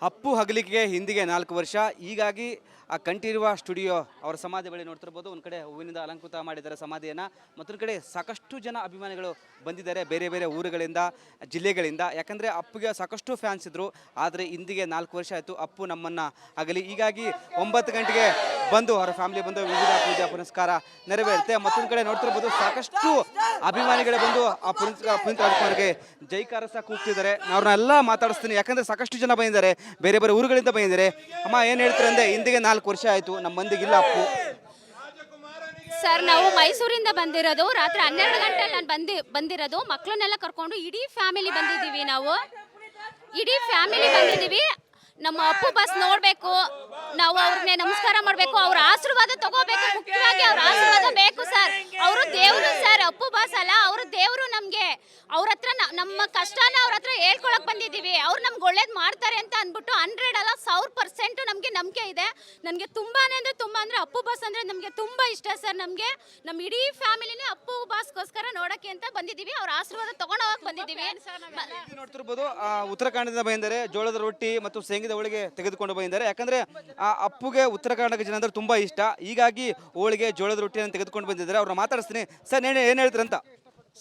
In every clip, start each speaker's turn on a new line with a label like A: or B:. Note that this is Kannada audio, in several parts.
A: ಅಪ್ಪು ಹಗಲಿಗೆ ಹಿಂದಿಗೆ 4 ವರ್ಷ. ಹೀಗಾಗಿ ಆ ಕಂಠೀರವ ಸ್ಟುಡಿಯೋ ಅವರ ಸಮಾಧಿ ಬಳಿ ನೋಡ್ತಿರ್ಬೋದು. ಒಂದು ಕಡೆ ಹೂವಿನಿಂದ ಅಲಂಕೃತ ಮಾಡಿದ್ದಾರೆ ಸಮಾಧಿಯನ್ನು. ಮತ್ತೊಂದು ಕಡೆ ಸಾಕಷ್ಟು ಜನ ಅಭಿಮಾನಿಗಳು ಬಂದಿದ್ದಾರೆ ಬೇರೆ ಬೇರೆ ಊರುಗಳಿಂದ, ಜಿಲ್ಲೆಗಳಿಂದ. ಯಾಕಂದರೆ ಅಪ್ಪುಗೆ ಸಾಕಷ್ಟು ಫ್ಯಾನ್ಸ್ ಇದ್ದರು. ಆದರೆ ಇಂದಿಗೆ 4 ವರ್ಷ ಆಯಿತು ಅಪ್ಪು ನಮ್ಮನ್ನು ಆಗಲಿ. ಹೀಗಾಗಿ 9 ಗಂಟೆಗೆ ಬಂದು ಅವರ ಫ್ಯಾಮಿಲಿ ಬಂದು ವಿವಿಧ ಪೂಜಾ ಪುನಸ್ಕಾರ ನೆರವೇರುತ್ತೆ. ಮತ್ತೊಂದು ಕಡೆ ನೋಡ್ತಿರ್ಬೋದು ಸಾಕಷ್ಟು ಅಭಿಮಾನಿಗಳೇ ಬಂದು ಆ ಪುನೀತ್ ರಾಜ್ಕುಮಾರ್ಗೆ ಜೈಕಾರ ಸಹ ಕೂಗ್ತಿದ್ದಾರೆ. ಅವ್ರನ್ನೆಲ್ಲ ಮಾತಾಡಿಸ್ತೀನಿ, ಯಾಕಂದರೆ ಸಾಕಷ್ಟು ಜನ ಬಂದಿದ್ದಾರೆ, ಬೇರೆ ಬೇರೆ ಊರುಗಳಿಂದ ಬಂದಿದ್ದಾರೆ. ಅಮ್ಮ ಏನು ಹೇಳ್ತಾರೆ ಅಂದರೆ ಇಂದಿಗೆ 4 ವರ್ಷ ಆಯಿತು, ನಮ್ಮ ಮಂದಿಗಿಲ್ಲ ಅಪ್ಪು.
B: ಸರ್, ನಾವು ಮೈಸೂರಿಂದ ಬಂದಿರೋದು. ರಾತ್ರಿ 12 ಗಂಟೆ ನಾನು ಬಂದಿರೋದು. ಮಕ್ಕಳನ್ನೆಲ್ಲ ಕರ್ಕೊಂಡು ಇಡೀ ಫ್ಯಾಮಿಲಿ ಬಂದಿದ್ದೀವಿ. ನಾವು ಇಡೀ ಫ್ಯಾಮಿಲಿ ಬಂದಿದ್ದೀವಿ. ನಮ್ಮ ಅಪ್ಪು ಬಸ್ ನೋಡಬೇಕು, ನಾವು ಅವ್ರಿಗೆ ನಮಸ್ಕಾರ ಮಾಡಬೇಕು, ಅವ್ರ ಆಶೀರ್ವಾದ ತಗೋಬೇಕು. ಮುಖ್ಯವಾಗಿ ಅವ್ರ ಆಶೀರ್ವಾದ ಬೇಕು ಸರ್. ಅವರು ದೇವರು ಸರ್, ಅಪ್ಪು ಬಸ್ ಅಲ್ಲ, ಅವರು ದೇವರು. ನಮಗೆ ಅವ್ರ ಹತ್ರ ನಮ್ಮ ಕಷ್ಟನ ಅವ್ರ ಹತ್ರ ಹೇಳ್ಕೊಳಕ್ ಬಂದಿದ್ದೀವಿ. ಅವ್ರು ನಮ್ಗೆ ಒಳ್ಳೇದು ಮಾಡ್ತಾರೆ ಅಂತ ಅಂದ್ಬಿಟ್ಟು 100 ಅಲ್ಲ 1000% ನಮಗೆ ನಂಬಿಕೆ ಇದೆ. ನನಗೆ ತುಂಬಾನೇ ಅಂದರೆ ಅಪ್ಪು ಬಸ್ ಅಂದರೆ ನಮಗೆ ತುಂಬ ಇಷ್ಟ ಸರ್. ನಮಗೆ ನಮ್ಮ ಇಡೀ ಫ್ಯಾಮಿಲಿನೇ ಅಪ್ಪು ಬಾಸ್ಗೋಸ್ಕರ ನೋಡೋಕ್ಕೆ ಅಂತ ಬಂದಿದ್ದೀವಿ. ಅವ್ರ ಆಶೀರ್ವಾದ ತಗೊಂಡು ಹೋಗಕ್ಕೆ ಬಂದಿದ್ದೀವಿ.
A: ನೋಡ್ತಿರ್ಬೋದು ಉತ್ತರಾಖಂಡದಿಂದ ಬಂದಿದ್ದಾರೆ. ಜೋಳದ ರೊಟ್ಟಿ ಮತ್ತು ಶೇಂಗದ ಹೋಳಿಗೆ ತೆಗೆದುಕೊಂಡು ಬಂದಿದ್ದಾರೆ. ಯಾಕಂದ್ರೆ ಆ ಅಪ್ಪುಗೆ ಉತ್ತರ ಕರ್ನಾಟಕ ಜನ ಅಂದ್ರೆ ತುಂಬಾ ಇಷ್ಟ. ಹೀಗಾಗಿ ಹೋಳಿಗೆ ಜೋಳದ ರೊಟ್ಟಿಯನ್ನು ತೆಗೆದುಕೊಂಡು ಬಂದಿದ್ದಾರೆ. ಅವ್ರನ್ನ ಮಾತಾಡಿಸ್ತೀನಿ. ಸರ್ ಏನು ಹೇಳ್ತೀರಂತ?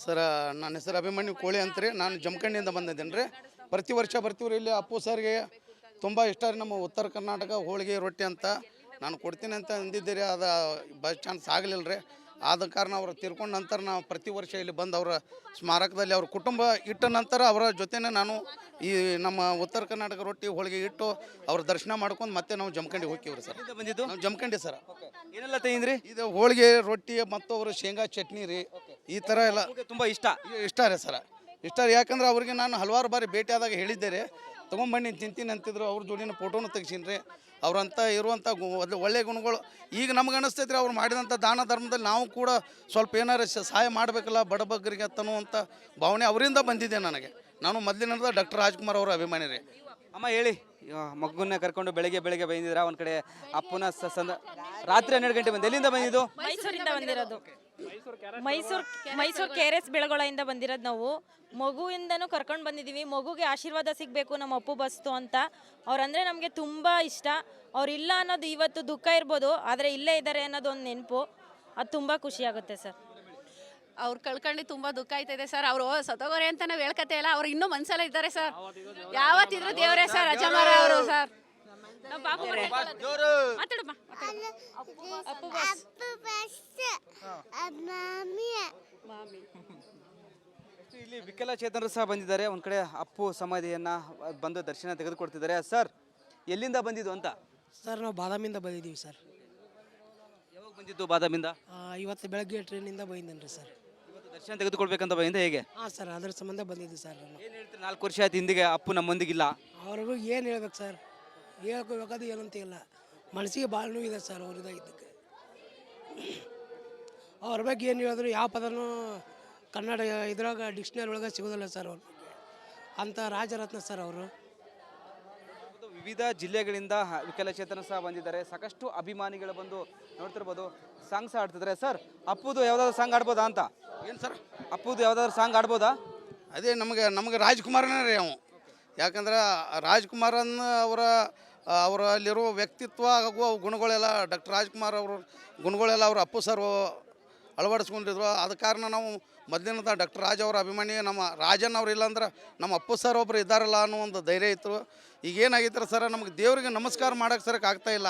C: ಸರ್, ನನ್ನ ಹೆಸರು ಅಭಿಮನ್ಯು ಕೋಳಿ ಅಂತಾರೆ. ನಾನು ಜಮಖಂಡಿಯಿಂದ ಬಂದಿದ್ದೇನೆ ರೀ. ಪ್ರತಿ ವರ್ಷ ಬರ್ತೀವ್ರಿ ಇಲ್ಲಿ. ಅಪ್ಪು ಸರ್ಗೆ ತುಂಬ ಇಷ್ಟ ರೀ ನಮ್ಮ ಉತ್ತರ ಕರ್ನಾಟಕ ಹೋಳಿಗೆ ರೊಟ್ಟಿ ಅಂತ. ನಾನು ಕೊಡ್ತೀನಿ ಅಂತ ಅಂದಿದ್ದೀರಿ, ಅದು ಬೈ ಚಾನ್ಸ್ ಆಗಲಿಲ್ಲ ರೀ. ಆದ ಕಾರಣ ಅವರು ತೀರ್ಕೊಂಡ ನಂತರ ನಾವು ಪ್ರತಿ ವರ್ಷ ಇಲ್ಲಿ ಬಂದು ಅವರ ಸ್ಮಾರಕದಲ್ಲಿ ಅವ್ರ ಕುಟುಂಬ ಇಟ್ಟ ನಂತರ ಅವರ ಜೊತೆನೇ ನಾನು ಈ ನಮ್ಮ ಉತ್ತರ ಕರ್ನಾಟಕ ರೊಟ್ಟಿ ಹೋಳಿಗೆ ಇಟ್ಟು ಅವ್ರ ದರ್ಶನ ಮಾಡ್ಕೊಂಡು ಮತ್ತೆ ನಾವು ಜಮಖಂಡಿಗೆ ಹೋಗ್ತೀವ್ರಿ ಸರ್.
A: ಬಂದಿದ್ದು
C: ನಾವು ಜಮಖಂಡಿ ಸರ್.
A: ಏನೆಲ್ಲ ತೆಗೆದ್ರಿ?
C: ಇದು ಹೋಳಿಗೆ ರೊಟ್ಟಿ ಮತ್ತು ಅವರು ಶೇಂಗಾ ಚಟ್ನಿ ರೀ, ಈ ಥರ ಎಲ್ಲ
A: ತುಂಬ
C: ಇಷ್ಟ ರೀ ಸರ್. ಇಷ್ಟ ರೀ, ಯಾಕಂದ್ರೆ ಅವ್ರಿಗೆ ನಾನು ಹಲವಾರು ಬಾರಿ ಭೇಟಿ ಆದಾಗ ಹೇಳಿದ್ದೆ ರೀ, ತೊಗೊಂಬನ್ನಿ ತಿಂತೀನಿ ಅಂತಿದ್ರು. ಅವ್ರ ಜೋಡಿನ ಫೋಟೋನು ತೆಗ್ಸೀನಿ ರೀ. ಅವ್ರಂತ ಇರುವಂಥ ಒಳ್ಳೆಯ ಗುಣಗಳು ಈಗ ನಮ್ಗೆ ಅನಿಸ್ತೈತೆ ರೀ. ಅವ್ರು ಮಾಡಿದಂಥ ದಾನ ಧರ್ಮದಲ್ಲಿ ನಾವು ಕೂಡ ಸ್ವಲ್ಪ ಏನಾರು ಸಹಾಯ ಮಾಡಬೇಕಲ್ಲ ಬಡಬಗ್ಗರಿಗೆ ಅಂತನ್ನುವಂಥ ಭಾವನೆ ಅವರಿಂದ ಬಂದಿದೆ ನನಗೆ. ನಾನು ಮೊದಲಿನಿಂದ ಡಾಕ್ಟರ್ ರಾಜ್ಕುಮಾರ್ ಅವರ ಅಭಿಮಾನಿ ರೀ.
A: ಅಮ್ಮ ಹೇಳಿ, ಮಗುನ ಕರ್ಕೊಂಡು ಬೆಳಗ್ಗೆ ಬಂದಿದ್ದೀರಾ? ಒಂದು ಕಡೆ ಅಪ್ಪನ ರಾತ್ರಿ 12 ಗಂಟೆ ಬಂದು ಎಲ್ಲಿಂದ ಬಂದಿದ್ದು?
D: ಮೈಸೂರಿಂದ ಬಂದಿರೋದು. ಮೈಸೂರು KRS ಬೆಳಗೊಳದಿಂದ ಬಂದಿರೋದು. ನಾವು ಮಗುವಿಂದನೂ ಕರ್ಕೊಂಡು ಬಂದಿದ್ದೀವಿ. ಮಗುಗೆ ಆಶೀರ್ವಾದ ಸಿಗಬೇಕು ನಮ್ಮ ಅಪ್ಪು ಬಸ್ತು ಅಂತ. ಅವ್ರಂದರೆ ನಮಗೆ ತುಂಬ ಇಷ್ಟ. ಅವ್ರಿಲ್ಲ ಅನ್ನೋದು ಇವತ್ತು ದುಃಖ ಇರ್ಬೋದು, ಆದರೆ ಇಲ್ಲೇ ಇದ್ದಾರೆ ಅನ್ನೋದು ಒಂದು ನೆನಪು. ಅದು ತುಂಬ ಖುಷಿಯಾಗುತ್ತೆ ಸರ್.
B: ಅವ್ರು ಕಳ್ಕೊಂಡು ತುಂಬ ದುಃಖ ಆಯ್ತದೆ ಸರ್. ಅವರು ಸತ್ತೋಗೋರೆ ಅಂತ ನಾವು ಹೇಳ್ಕತ್ತೆ ಇಲ್ಲ, ಅವ್ರು ಇನ್ನೂ ಮನಸ್ಸಲ್ಲೇ ಇದ್ದಾರೆ ಸರ್. ಯಾವತ್ತಿದ್ರು ದೇವರೇ ಸರ್ ಅಜಮಾರ ಅವರು ಸರ್.
A: ಇಲ್ಲಿ ವಿಕಲಚೇತನರು ಸಹ ಬಂದಿದ್ದಾರೆ. ಒಂದು ಕಡೆ ಅಪ್ಪು ಸಮಾಧಿಯನ್ನು ಬಂದು ದರ್ಶನ ತೆಗೆದುಕೊಡ್ತಿದ್ದಾರೆ. ಸರ್, ಎಲ್ಲಿಂದ ಬಂದಿದ್ದು ಅಂತ?
E: ಸರ್, ನಾವು ಬಾದಾಮಿಂದ ಬಂದಿದ್ದೀವಿ ಸರ್.
A: ಯಾವಾಗ ಬಂದಿದ್ದು ಬಾದಾಮಿಂದ?
E: ಇವತ್ತು ಬೆಳಗ್ಗೆ ಟ್ರೈನಿಂದ ಬಂದಿದ್ದೇನೆ ರೀ ಸರ್.
A: ಇವತ್ತು ದರ್ಶನ ತೆಗೆದುಕೊಳ್ಬೇಕಂತ ಬಂದ ಹೇಗೆ?
E: ಹಾಂ ಸರ್, ಅದ್ರ ಸಂಬಂಧ ಬಂದಿದ್ದೀವಿ ಸರ್.
A: ಏನು ಹೇಳ್ತೀರಿ? 4 ವರ್ಷ ಆಯ್ತು ಹಿಂದಿಗೆ ಅಪ್ಪು ನಮ್ಮೊಂದಿಗಿಲ್ಲ.
E: ಅವ್ರಿಗೂ ಏನು ಹೇಳ್ಬೇಕು ಸರ್, ಹೇಳ್ಕೋಬೇಕಾದ್ರೆ ಏನಂತ ಇಲ್ಲ. ಮನಸ್ಸಿಗೆ ಭಾಳ ನೋವಿದೆ ಸರ್ ಅವ್ರದ್ದಾಗಿದ್ದಕ್ಕೆ. ಅವ್ರ ಬಗ್ಗೆ ಏನು ಹೇಳಿದ್ರು ಯಾವ ಪದನೂ ಕನ್ನಡ ಇದ್ರಾಗ ಡಿಕ್ಷನರಿ ಒಳಗೆ ಸಿಗೋದಿಲ್ಲ ಸರ್. ಅವ್ರ ಬಗ್ಗೆ ಅಂಥ ರಾಜರತ್ನ ಸರ್ ಅವರು.
A: ವಿವಿಧ ಜಿಲ್ಲೆಗಳಿಂದ ವಿಕಲಚೇತನ ಸಹ ಬಂದಿದ್ದಾರೆ. ಸಾಕಷ್ಟು ಅಭಿಮಾನಿಗಳು ಬಂದು ನೋಡ್ತಿರ್ಬೋದು, ಸಾಂಗ್ ಸಹ ಆಡ್ತಿದ್ದಾರೆ. ಸರ್, ಅಪ್ಪುದು ಯಾವುದಾದ್ರು ಸಾಂಗ್ ಆಡ್ಬೋದಾ ಅಂತ?
C: ಏನು ಸರ್?
A: ಅಪ್ಪುದು ಯಾವುದಾದ್ರು ಸಾಂಗ್ ಆಡ್ಬೋದಾ?
C: ಅದೇ ನಮಗೆ ರಾಜ್ಕುಮಾರನೇ ರೀ ಅವು. ಯಾಕಂದ್ರೆ ರಾಜ್ಕುಮಾರನ್ ಅವರಲ್ಲಿರೋ ವ್ಯಕ್ತಿತ್ವ ಹಾಗೂ ಗುಣಗಳೆಲ್ಲ ಡಾಕ್ಟರ್ ರಾಜ್ಕುಮಾರ್ ಅವರು ಗುಣಗಳೆಲ್ಲ ಅವರು ಅಪ್ಪು ಸರ್ ಅಳವಡಿಸ್ಕೊಂಡಿದ್ರು. ಆದ ಕಾರಣ ನಾವು ಮೊದಲಿನಿಂದ ಡಾಕ್ಟರ್ ರಾಜ್ ಅವರ ಅಭಿಮಾನಿ. ನಮ್ಮ ರಾಜನ್ ಅವ್ರು ಇಲ್ಲಾಂದ್ರೆ ನಮ್ಮ ಅಪ್ಪು ಸರ್ ಒಬ್ಬರು ಇದ್ದಾರಲ್ಲ ಅನ್ನೋ ಒಂದು ಧೈರ್ಯ ಇತ್ತು. ಈಗೇನಾಗಿತ್ತು ಸರ್, ನಮಗೆ ದೇವರಿಗೆ ನಮಸ್ಕಾರ ಮಾಡೋಕ್ಕೆ ಸರಕ್ಕೆ ಆಗ್ತಾಯಿಲ್ಲ.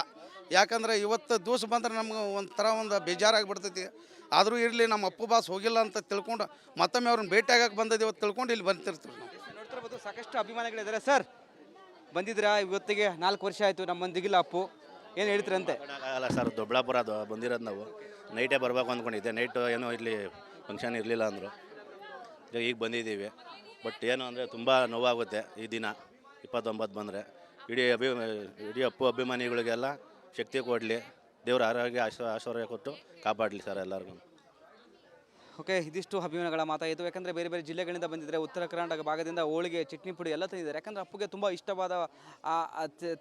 C: ಯಾಕಂದ್ರೆ ಇವತ್ತು ದಿವಸ ಬಂದ್ರೆ ನಮ್ಗೆ ಒಂಥರ ಒಂದು ಬೇಜಾರಾಗಿಬಿಡ್ತೈತಿ. ಆದರೂ ಇರಲಿ, ನಮ್ಮ ಅಪ್ಪು ಬಾಸ್ ಹೋಗಿಲ್ಲ ಅಂತ ತಿಳ್ಕೊಂಡು ಮತ್ತೊಮ್ಮೆ ಅವ್ರನ್ನ ಭೇಟಿ ಆಗಕ್ಕೆ ಬಂದದ್ದು ಇವತ್ತು ತಿಳ್ಕೊಂಡು ಇಲ್ಲಿ ಬಂದಿರ್ತೀವಿ ನಾವು.
A: ನೋಡ್ತಿರ್ಬೋದು ಸಾಕಷ್ಟು ಅಭಿಮಾನಿಗಳಿದ್ದಾರೆ. ಸರ್, ಬಂದಿದ್ದೀರಾ? ಇವತ್ತಿಗೆ 4 ವರ್ಷ ಆಯಿತು ನಮ್ಮೊಂದಿಗಿಲ್ಲ ಅಪ್ಪು, ಏನು ಹೇಳ್ತೀರಂತೆ?
F: ಆಗಲ್ಲ ಸರ್, ದೊಡ್ಡಬಳ್ಳಾಪುರ ಅದು ಬಂದಿರೋದು. ನಾವು ನೈಟೇ ಬರಬೇಕು ಅಂದ್ಕೊಂಡಿದ್ದೆ. ನೈಟು ಏನೋ ಇಲ್ಲಿ ಫಂಕ್ಷನ್ ಇರಲಿಲ್ಲ ಅಂದರು. ಈಗ ಬಂದಿದ್ದೀವಿ. ಬಟ್ ಏನು ಅಂದರೆ ತುಂಬ ನೋವಾಗುತ್ತೆ ಈ ದಿನ 29 ಬಂದರೆ. ಇಡೀ ಅಪ್ಪು ಅಭಿಮಾನಿಗಳಿಗೆಲ್ಲ ಶಕ್ತಿ ಕೊಡಲಿ, ದೇವರ ಆರೋಗ್ಯ ಐಶ್ವರ್ಯ ಕೊಟ್ಟು ಕಾಪಾಡಲಿ ಸರ್ ಎಲ್ಲರಿಗೂ.
A: ಓಕೆ, ಇದಿಷ್ಟು ಅಭಿಮಾನಿಗಳ ಮಾತಾಯಿತು. ಯಾಕಂದರೆ ಬೇರೆ ಬೇರೆ ಜಿಲ್ಲೆಗಳಿಂದ ಬಂದಿದ್ದಾರೆ. ಉತ್ತರ ಕರ್ನಾಟಕ ಭಾಗದಿಂದ ಹೋಳಿಗೆ, ಚಟ್ನಿ ಪುಡಿ ಎಲ್ಲ ತಂದಿದ್ದಾರೆ. ಯಾಕಂದರೆ ಅಪ್ಪುಗೆ ತುಂಬ ಇಷ್ಟವಾದ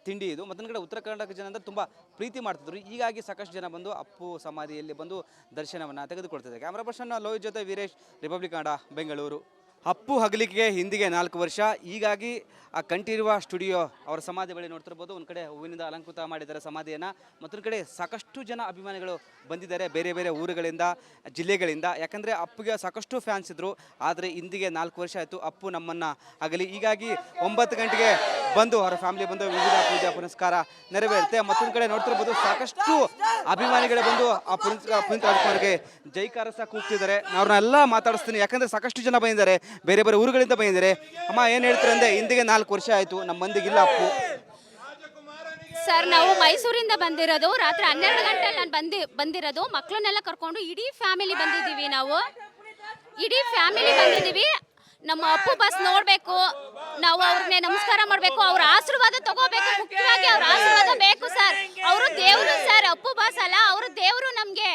A: ತಿಂಡಿ ಇದು. ಮತ್ತೊಂದು ಕಡೆ ಉತ್ತರ ಕರ್ನಾಟಕ ಜನ ಅಂದರೆ ತುಂಬ ಪ್ರೀತಿ ಮಾಡ್ತಿದ್ರು. ಹೀಗಾಗಿ ಸಾಕಷ್ಟು ಜನ ಬಂದು ಅಪ್ಪು ಸಮಾಧಿಯಲ್ಲಿ ಬಂದು ದರ್ಶನವನ್ನು ತೆಗೆದುಕೊಳ್ತಿದ್ದಾರೆ. ಕ್ಯಾಮ್ರಾ ಪರ್ಸನ್ ಲೋಹಿತ್ ಜೊತೆ ವೀರೇಶ್, ರಿಪಬ್ಲಿಕ್ ಕನ್ನಡ, ಬೆಂಗಳೂರು. ಅಪ್ಪು ಹಗಲಿಗೆ ಹಿಂದಿಗೆ 4 ವರ್ಷ. ಹೀಗಾಗಿ ಆ ಕಂಠೀರವ ಸ್ಟುಡಿಯೋ ಅವರ ಸಮಾಧಿ ಬಳಿ ನೋಡ್ತಿರ್ಬೋದು. ಒಂದು ಕಡೆ ಹೂವಿನಿಂದ ಅಲಂಕೃತ ಮಾಡಿದ್ದಾರೆ ಸಮಾಧಿಯನ್ನು. ಮತ್ತೊಂದು ಕಡೆ ಸಾಕಷ್ಟು ಜನ ಅಭಿಮಾನಿಗಳು ಬಂದಿದ್ದಾರೆ ಬೇರೆ ಬೇರೆ ಊರುಗಳಿಂದ, ಜಿಲ್ಲೆಗಳಿಂದ. ಯಾಕಂದರೆ ಅಪ್ಪುಗೆ ಸಾಕಷ್ಟು ಫ್ಯಾನ್ಸ್ ಇದ್ದರು. ಆದರೆ ಇಂದಿಗೆ 4 ವರ್ಷ ಆಯಿತು ಅಪ್ಪು ನಮ್ಮನ್ನು ಅಗಲಿ. ಹೀಗಾಗಿ 9 ಗಂಟೆಗೆ ಬಂದು ಅವರ ಫ್ಯಾಮಿಲಿ ಬಂದು ವಿವಿಧ ಪೂಜಾ ಪುನಸ್ಕಾರ ನೆರವೇರುತ್ತೆ. ಮತ್ತೊಂದು ಕಡೆ ನೋಡ್ತಿರ್ಬೋದು ಸಾಕಷ್ಟು ಅಭಿಮಾನಿಗಳೇ ಬಂದು ಆ ಪುನೀತ್ ರಾಜ್ಕುಮಾರ್ಗೆ ಜೈಕಾರ ಸಹ ಕೂಗ್ತಿದ್ದಾರೆ. ಅವ್ರನ್ನೆಲ್ಲ ಮಾತಾಡಿಸ್ತೀನಿ, ಯಾಕಂದರೆ ಸಾಕಷ್ಟು ಜನ ಬಂದಿದ್ದಾರೆ, ಬೇರೆ ಬೇರೆ ಊರುಗಳಿಂದ ಬಂದಿದ್ದಾರೆ. ಅಮ್ಮ ಏನು ಹೇಳ್ತಾರೆ ಅಂದರೆ ಇಂದಿಗೆ 4 ವರ್ಷ ಆಯಿತು, ನಮ್ಮ ಮಂದಿಗಿಲ್ಲ ಅಪ್ಪು.
B: ಸರ್ ನಾವು ಮೈಸೂರಿಂದ ಬಂದಿರೋದು. ರಾತ್ರಿ 12 ಗಂಟೆಲಿ ನಾನು ಬಂದಿರೋದು. ಮಕ್ಕಳನ್ನೆಲ್ಲ ಕರ್ಕೊಂಡು ಇಡೀ ಫ್ಯಾಮಿಲಿ ಬಂದಿದ್ದೀವಿ ನಾವು. ಇಡೀ ಫ್ಯಾಮಿಲಿ ಬಂದಿದ್ದೀವಿ. ನಮ್ಮ ಅಪ್ಪು ಬಸ್ ನೋಡಬೇಕು, ನಾವು ಅವ್ರಿಗೆ ನಮಸ್ಕಾರ ಮಾಡಬೇಕು, ಅವ್ರ ಆಶೀರ್ವಾದ ತಗೋಬೇಕು. ಮುಖ್ಯವಾಗಿ ಅವ್ರ ಆಶೀರ್ವಾದ ಬೇಕು ಸರ್. ಅವರು ದೇವರು ಸರ್, ಅಪ್ಪು ಬಸ್ ಅಲ್ಲ, ಅವರು ದೇವರು ನಮಗೆ.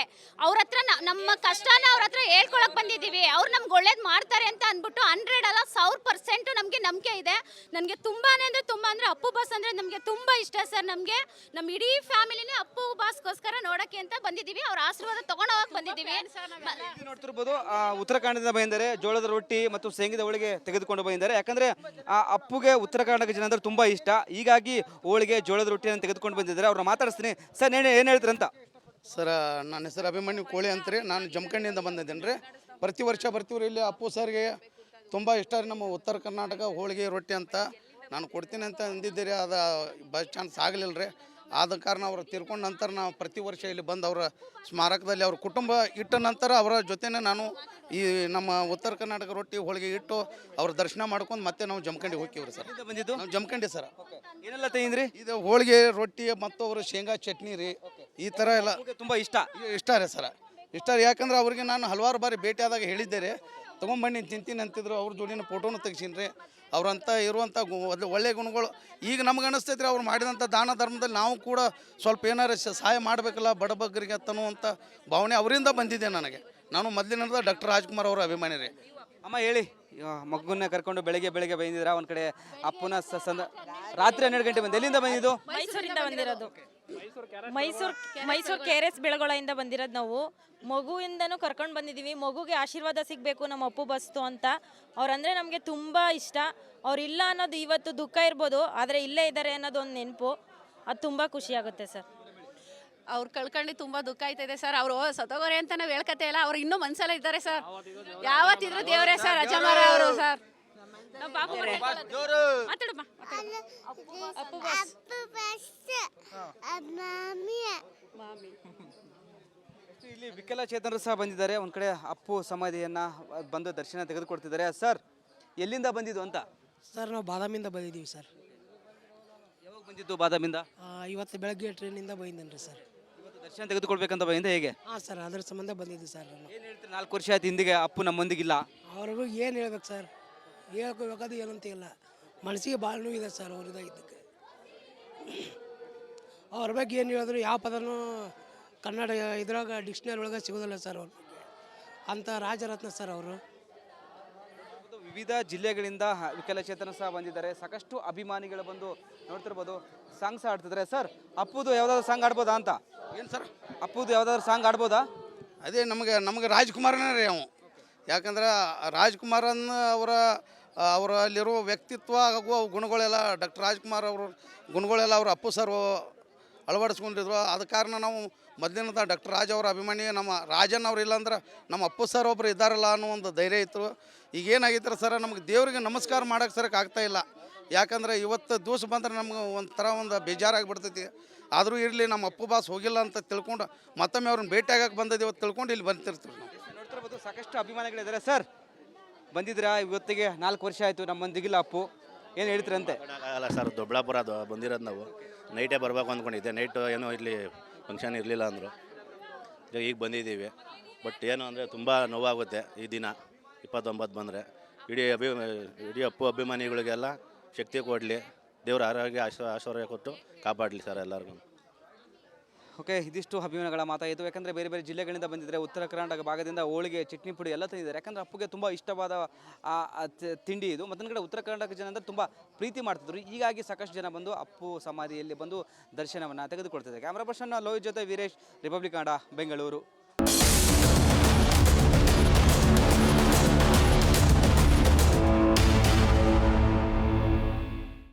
B: ಅವ್ರ ಹತ್ರ ನಮ್ಮ ಕಷ್ಟನ ಅವ್ರ ಹತ್ರ ಹೇಳ್ಕೊಳಕ್ ಬಂದಿದ್ದೀವಿ. ಅವ್ರು ನಮ್ಗೆ ಒಳ್ಳೇದು ಮಾಡ್ತಾರೆ ಅಂತ ಅಂದ್ಬಿಟ್ಟು 100 ಅಲ್ಲ 1000% ನಮಗೆ ನಂಬಿಕೆ ಇದೆ. ನನಗೆ ತುಂಬಾನೇ ಅಂದರೆ ಅಪ್ಪು ಬಸ್ ಅಂದರೆ ನಮಗೆ ತುಂಬ ಇಷ್ಟ ಸರ್. ನಮಗೆ ನಮ್ಮ ಇಡೀ ಫ್ಯಾಮಿಲಿನೇ ಅಪ್ಪು ಬಸ್ಗೋಸ್ಕರ ನೋಡೋಕ್ಕೆ ಅಂತ ಬಂದಿದ್ದೀವಿ. ಅವ್ರ ಆಶೀರ್ವಾದ ತಗೊಂಡೋಗಕ್ಕೆ ಬಂದಿದ್ದೀವಿ.
A: ನೋಡ್ತಿರ್ಬೋದು ಉತ್ತರಾಖಂಡದಿಂದ ಬಂದಿದ್ದಾರೆ. ಜೋಳದ ರೊಟ್ಟಿ ಮತ್ತು ಶೇಂಗದ ಹೋಳಿಗೆ ತೆಗೆದುಕೊಂಡು ಬಂದಿದ್ದಾರೆ. ಯಾಕಂದ್ರೆ ಆ ಅಪ್ಪುಗೆ ಉತ್ತರ ಕರ್ನಾಟಕ ಜನ ಅಂದ್ರೆ ತುಂಬಾ ಇಷ್ಟ. ಹೀಗಾಗಿ ಹೋಳಿಗೆ ಜೋಳದ ರೊಟ್ಟಿಯನ್ನು ತೆಗೆದುಕೊಂಡು ಬಂದಿದ್ದಾರೆ. ಅವ್ರನ್ನ ಮಾತಾಡಿಸ್ತೀನಿ. ಸರ್ ಏನು ಹೇಳ್ತೀರಂತ?
C: ಸರ್, ನನ್ನ ಹೆಸರು ಅಭಿಮನ್ಯು ಕೋಳಿ ಅಂತ್ರಿ. ನಾನು ಜಮಖಂಡಿಯಿಂದ ಬಂದಿದ್ದೇನೆ ರೀ. ಪ್ರತಿ ವರ್ಷ ಬರ್ತೀವ್ರಿ ಇಲ್ಲಿ. ಅಪ್ಪು ಸರ್ಗೆ ತುಂಬ ಇಷ್ಟ ರೀ ನಮ್ಮ ಉತ್ತರ ಕರ್ನಾಟಕ ಹೋಳಿಗೆ ರೊಟ್ಟಿ ಅಂತ. ನಾನು ಕೊಡ್ತೀನಿ ಅಂತ ಅಂದಿದ್ದೀರಿ, ಅದು ಬಸ್ ಚಾನ್ಸ್ ಆಗಲಿಲ್ಲ ರೀ. ಆದ ಕಾರಣ ಅವರು ತೀರ್ಕೊಂಡ ನಂತರ ನಾವು ಪ್ರತಿ ವರ್ಷ ಇಲ್ಲಿ ಬಂದು ಅವರ ಸ್ಮಾರಕದಲ್ಲಿ ಅವ್ರ ಕುಟುಂಬ ಇಟ್ಟ ನಂತರ ಅವರ ಜೊತೆನೇ ನಾನು ಈ ನಮ್ಮ ಉತ್ತರ ಕರ್ನಾಟಕ ರೊಟ್ಟಿ ಹೋಳಿಗೆ ಇಟ್ಟು ಅವ್ರ ದರ್ಶನ ಮಾಡ್ಕೊಂಡು ಮತ್ತೆ ನಾವು ಜಮಖಂಡಿ ಹೋಗ್ತೀವ್ರಿ ಸರ್.
A: ಬಂದಿದ್ದು
C: ನಾವು ಜಮಖಂಡಿ ಸರ್.
A: ಏನೆಲ್ಲ ತೆಗೆದ್ರಿ?
C: ಇದು ಹೋಳಿಗೆ ರೊಟ್ಟಿ ಮತ್ತು ಅವರು ಶೇಂಗಾ ಚಟ್ನಿ ರೀ, ಈ ಥರ ಎಲ್ಲ
A: ತುಂಬಾ
C: ಇಷ್ಟ ರೀ ಸರ್. ಇಷ್ಟ ರೀ, ಯಾಕಂದ್ರೆ ಅವ್ರಿಗೆ ನಾನು ಹಲವಾರು ಬಾರಿ ಭೇಟಿಯಾದಾಗ ಹೇಳಿದ್ದೆ ರೀ, ತೊಗೊಂಬನ್ನಿ ತಿಂತೀನಿ ಅಂತಿದ್ರು. ಅವ್ರ ಜೋಡಿನ ಫೋಟೋನು ತೆಗ್ಸೀನಿ ರೀ. ಅವ್ರಂತ ಇರುವಂಥ ಒಳ್ಳೆಯ ಗುಣಗಳು ಈಗ ನಮ್ಗೆ ಅನಿಸ್ತೈತೆ ರೀ. ಅವ್ರು ಮಾಡಿದಂಥ ದಾನ ಧರ್ಮದಲ್ಲಿ ನಾವು ಕೂಡ ಸ್ವಲ್ಪ ಏನಾರು ಸಹಾಯ ಮಾಡಬೇಕಲ್ಲ ಬಡಬಗ್ಗರಿಗೆ ಅಂತನ್ನುವಂಥ ಭಾವನೆ ಅವರಿಂದ ಬಂದಿದೆ ನನಗೆ. ನಾನು ಮೊದಲಿನಿಂದ ಡಾಕ್ಟರ್ ರಾಜ್ಕುಮಾರ್ ಅವರ ಅಭಿಮಾನಿ ರೀ.
A: ಅಮ್ಮ ಹೇಳಿ, ಮಗುನ ಕರ್ಕೊಂಡು ಬೆಳಗ್ಗೆ ಬಂದಿದ್ದೀರಾ. ಒಂದು ಕಡೆ ಅಪ್ಪನ ರಾತ್ರಿ 12 ಗಂಟೆ ಬಂದು ಎಲ್ಲಿಂದ ಬಂದಿದ್ದು?
D: ಮೈಸೂರಿಂದ ಬಂದಿರೋದು. ಮೈಸೂರು KRS ಬೆಳಗೊಳದಿಂದ ಬಂದಿರೋದು ನಾವು. ಮಗುವಿಂದನೂ ಕರ್ಕೊಂಡು ಬಂದಿದ್ದೀವಿ. ಮಗುಗೆ ಆಶೀರ್ವಾದ ಸಿಗಬೇಕು ನಮ್ಮ ಅಪ್ಪು ಬಸ್ತು ಅಂತ. ಅವ್ರಂದರೆ ನಮಗೆ ತುಂಬ ಇಷ್ಟ. ಅವ್ರಿಲ್ಲ ಅನ್ನೋದು ಇವತ್ತು ದುಃಖ ಇರ್ಬೋದು, ಆದರೆ ಇಲ್ಲೇ ಇದ್ದಾರೆ ಅನ್ನೋದು ಒಂದು ನೆನಪು. ಅದು ತುಂಬ ಖುಷಿಯಾಗುತ್ತೆ ಸರ್.
G: ಅವ್ರು ಕಳ್ಕೊಂಡು ತುಂಬ ದುಃಖ ಆಯ್ತದೆ ಸರ್. ಅವರು ಸತ್ತೋಗೋರೆ ಅಂತ ನಾವು ಹೇಳ್ಕತೆ ಇಲ್ಲ, ಅವ್ರು ಇನ್ನೂ ಮನ್ಸಲ್ಲ ಇದ್ದಾರೆ ಸರ್. ಯಾವತ್ತಿದ್ರು ದೇವರೇ ಸರ್ ಅಜಮಾರ ಅವರು ಸರ್.
A: ಇಲ್ಲಿ ವಿಕಲಚೇತನರು ಸಹ ಬಂದಿದ್ದಾರೆ. ಒಂದು ಕಡೆ ಅಪ್ಪು ಸಮಾಧಿಯನ್ನ ಬಂದು ದರ್ಶನ ತೆಗೆದುಕೊಡ್ತಿದ್ದಾರೆ. ಸರ್ ಎಲ್ಲಿಂದ ಬಂದಿದ್ದು ಅಂತ?
E: ಸರ್ ನಾವು ಬಾದಾಮಿಯಿಂದ ಬಂದಿದ್ದೀವಿ ಸರ್.
A: ಯಾವಾಗ ಬಂದಿದ್ದು ಬಾದಾಮಿಂದ?
E: ಇವತ್ತು ಬೆಳಗ್ಗೆ ಟ್ರೈನಿಂದ ಬಂದಿದ್ದೇನೆ ರೀ ಸರ್.
A: ಇವತ್ತು ದರ್ಶನ ತೆಗೆದುಕೊಳ್ಬೇಕಂತ ಬಂದಿದ್ದೆ, ಹೇಗೆ?
E: ಹಾಂ ಸರ್, ಅದ್ರ ಸಂಬಂಧ ಬಂದಿದ್ದು ಸರ್ ನಾನು.
A: ಏನು ಹೇಳ್ತೀರಿ? 4 ವರ್ಷ ಆಯ್ತು ಹಿಂದಿಗೆ ಅಪ್ಪು ನಮ್ಮೊಂದಿಗಿಲ್ಲ.
E: ಅವ್ರಿಗೂ ಏನು ಹೇಳ್ಬೇಕು ಸರ್, ಹೇಳ್ಕೋಬೇಕಾದ ಏನಂತ ಇಲ್ಲ. ಮನಸ್ಸಿಗೆ ಭಾಳ ನೋವಿದೆ ಸರ್ ಅವ್ರದ್ದಾಗಿದ್ದಕ್ಕೆ. ಅವ್ರ ಬಗ್ಗೆ ಏನು ಹೇಳಿದ್ರು ಯಾವ ಪದನೂ ಕನ್ನಡ ಇದ್ರಾಗ ಡಿಕ್ಷನರಿ ಒಳಗೆ ಸಿಗೋದಿಲ್ಲ ಸರ್. ಅವ್ರ ಬಗ್ಗೆ ಅಂಥ ರಾಜರತ್ನ ಸರ್ ಅವರು.
A: ವಿವಿಧ ಜಿಲ್ಲೆಗಳಿಂದ ವಿಕಲಚೇತನ ಸಹ ಬಂದಿದ್ದಾರೆ. ಸಾಕಷ್ಟು ಅಭಿಮಾನಿಗಳು ಬಂದು ನೋಡ್ತಿರ್ಬೋದು, ಸಾಂಗ್ ಸಹ ಆಡ್ತಿದ್ದಾರೆ. ಸರ್ ಅಪ್ಪುದು ಯಾವ್ದಾದ್ರು ಸಾಂಗ್ ಆಡ್ಬೋದಾ ಅಂತ?
C: ಏನು ಸರ್?
A: ಅಪ್ಪುದು ಯಾವ್ದಾದ್ರು ಸಾಂಗ್ ಆಡ್ಬೋದಾ?
C: ಅದೇ ನಮಗೆ ರಾಜ್ಕುಮಾರನೇ ರೀ ಅವು. ಯಾಕಂದ್ರೆ ರಾಜ್ಕುಮಾರನ್ ಅವರಲ್ಲಿರೋ ವ್ಯಕ್ತಿತ್ವ ಹಾಗೂ ಅವು ಗುಣಗಳೆಲ್ಲ ಡಾಕ್ಟರ್ ರಾಜ್ಕುಮಾರ್ ಅವರು ಗುಣಗಳೆಲ್ಲ ಅವರು ಅಪ್ಪು ಸರ್ ಅಳವಡಿಸ್ಕೊಂಡಿದ್ರು. ಆದ ಕಾರಣ ನಾವು ಮೊದಲಿನಿಂದ ಡಾಕ್ಟರ್ ರಾಜ್ ಅವರ ಅಭಿಮಾನಿ. ನಮ್ಮ ರಾಜನ್ ಅವ್ರು ಇಲ್ಲಾಂದ್ರೆ ನಮ್ಮ ಅಪ್ಪು ಸರ್ ಒಬ್ಬರು ಇದ್ದಾರಲ್ಲ ಅನ್ನೋ ಒಂದು ಧೈರ್ಯ ಇತ್ತು. ಈಗ ಏನಾಗಿತ್ತು ಸರ್, ನಮಗೆ ದೇವರಿಗೆ ನಮಸ್ಕಾರ ಮಾಡೋಕ್ಕೆ ಸರಕ್ಕೆ ಆಗ್ತಾಯಿಲ್ಲ. ಯಾಕಂದ್ರೆ ಇವತ್ತು ದಿವಸ ಬಂದ್ರೆ ನಮ್ಗೆ ಒಂಥರ ಒಂದು ಬೇಜಾರಾಗಿಬಿಡ್ತೈತಿ. ಆದರೂ ಇರಲಿ, ನಮ್ಮ ಅಪ್ಪು ಬಾಸ್ ಹೋಗಿಲ್ಲ ಅಂತ ತಿಳ್ಕೊಂಡು ಮತ್ತೊಮ್ಮೆ ಅವ್ರನ್ನ ಭೇಟಿಯಾಗಕ್ಕೆ ಬಂದದ್ದು ಇವತ್ತು ತಿಳ್ಕೊಂಡು ಇಲ್ಲಿ ಬಂದಿರ್ತೀವಿ ನಾವು.
A: ನೋಡ್ತಿರ್ಬೋದು ಸಾಕಷ್ಟು ಅಭಿಮಾನಿಗಳಿದ್ದಾರೆ. ಸರ್ ಬಂದಿದ್ದೀರಾ? ಇವತ್ತಿಗೆ 4 ವರ್ಷ ಆಯಿತು ನಮ್ಮೊಂದಿಗಿಲ್ಲ ಅಪ್ಪು, ಏನು ಹೇಳ್ತೀರಂತೆ?
F: ಆಗಲ್ಲ ಸರ್, ದೊಡ್ಡಬಳ್ಳಾಪುರ ಅದು ಬಂದಿರೋದು. ನಾವು ನೈಟೇ ಬರಬೇಕು ಅಂದ್ಕೊಂಡಿದ್ದೆ. ನೈಟು ಏನೋ ಇಲ್ಲಿ ಫಂಕ್ಷನ್ ಇರಲಿಲ್ಲ ಅಂದರು. ಈಗ ಬಂದಿದ್ದೀವಿ. ಬಟ್ ಏನು ಅಂದರೆ ತುಂಬ ನೋವಾಗುತ್ತೆ ಈ ದಿನ 29 ಬಂದರೆ. ಇಡೀ ಅಪ್ಪು ಅಭಿಮಾನಿಗಳಿಗೆಲ್ಲ ಶಕ್ತಿ ಕೊಡಲಿ, ದೇವ್ರ ಆರೋಗ್ಯ ಆಶೀರ್ವಾದ ಕೊಟ್ಟು ಕಾಪಾಡಲಿ ಸರ್ ಎಲ್ಲರಿಗೂ.
A: ಓಕೆ, ಇದಿಷ್ಟು ಅಭಿಮಾನಿಗಳ ಮಾತಾಯಿತು. ಯಾಕಂದರೆ ಬೇರೆ ಬೇರೆ ಜಿಲ್ಲೆಗಳಿಂದ ಬಂದಿದ್ದಾರೆ. ಉತ್ತರ ಕರ್ನಾಟಕ ಭಾಗದಿಂದ ಹೋಳಿಗೆ, ಚಟ್ನಿ ಪುಡಿ ಎಲ್ಲ ತಂದಿದ್ದಾರೆ. ಯಾಕಂದರೆ ಅಪ್ಪುಗೆ ತುಂಬ ಇಷ್ಟವಾದ ತಿಂಡಿ ಇದು. ಮತ್ತೊಂದು ಕಡೆ ಉತ್ತರ ಕರ್ನಾಟಕ ಜನ ಅಂದರೆ ತುಂಬ ಪ್ರೀತಿ ಮಾಡ್ತಿದ್ರು. ಹೀಗಾಗಿ ಸಾಕಷ್ಟು ಜನ ಬಂದು ಅಪ್ಪು ಸಮಾಧಿಯಲ್ಲಿ ಬಂದು ದರ್ಶನವನ್ನು ತೆಗೆದುಕೊಳ್ತಿದ್ದಾರೆ. ಕ್ಯಾಮ್ರಾ ಪರ್ಸನ್ ಲೋಹಿತ್ ಜೊತೆ ವೀರೇಶ್, ರಿಪಬ್ಲಿಕ್ ಕನ್ನಡ, ಬೆಂಗಳೂರು.